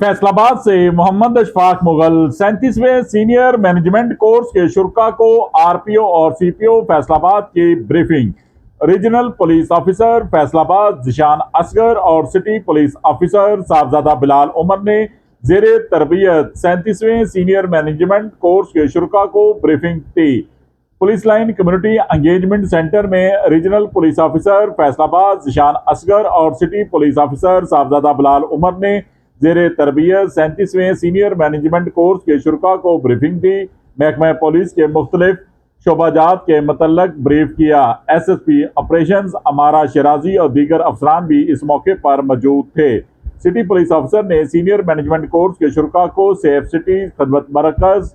फैसलाबाद से मोहम्मद अशफाक मुगल 37वें senior management course के शुरा को आरपीओ और सीपीओ फैसलाबाद की briefing. Regional police officer Faisalabad Zeeshan Asghar और city police officer Sahibzada Bilal Umar ने जेरे तरबियत 37वें सीनियर मैनेजमेंट कोर्स के शुरा को ब्रीफिंग दी। Police line community engagement centre में regional police officer Faisalabad Zeeshan Asghar और city police officer Sahibzada Bilal Umar ने जेरे तरबियत 37वें सीनियर मैनेजमेंट कोर्स के शुरा को ब्रीफिंग दी। महकमा पुलिस के मुख्तलिफ शोबाजात के मतलब ब्रीफ किया। SSP ऑपरेशंस अमारा शराजी और दीगर अफसरान भी इस मौके पर मौजूद थे। सिटी पुलिस अफसर ने सीनियर मैनेजमेंट कोर्स के शुरा को सेफ सिटी खदमत मरकज,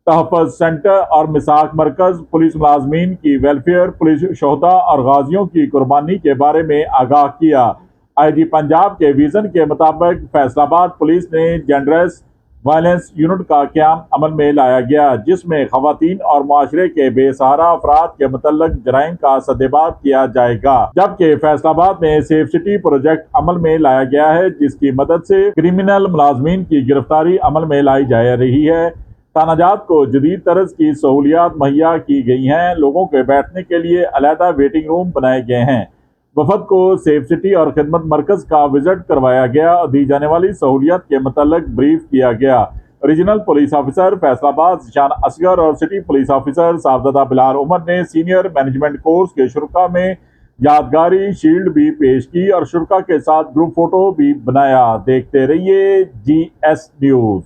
तहफ़्फ़ुज़ सेंटर और मिसाक मरकज, पुलिस मुलाजमीन की वेलफेयर, पुलिस शोहदा और गाजियों की कुर्बानी के बारे में आगाह किया। IG पंजाब के विजन के मुताबिक फैसलाबाद पुलिस ने जेंडरस वायलेंस यूनिट का क़याम अमल में लाया गया, जिसमें ख़वातीन और मुआशरे के बेसहारा अफराद के मुतल्लक जराइम का सद्देबात किया जाएगा। जबकि फैसलाबाद में सेफ सिटी प्रोजेक्ट अमल में लाया गया है, जिसकी मदद से क्रिमिनल मुलाजमीन की गिरफ्तारी अमल में लाई जा रही है। थानाजात को जदीद तरज की सहूलियात मुहैया की गई हैं। लोगों के बैठने के लिए अलहदा वेटिंग रूम बनाए गए हैं। वफद को सेफ सिटी और खिदमत मरकज का विजिट करवाया गया और दी जाने वाली सहूलियत के मतलब ब्रीफ किया गया। Regional police officer Faisalabad Zeeshan Asghar और city police officer Sahibzada Bilal Umar ने सीनियर मैनेजमेंट कोर्स के शुरा में यादगारी शील्ड भी पेश की और शुरा के साथ ग्रुप फोटो भी बनाया। देखते रहिए GS न्यूज।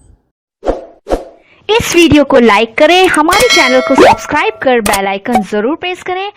इस वीडियो को लाइक करें, हमारे चैनल को सब्सक्राइब कर बेल आइकन जरूर प्रेस करें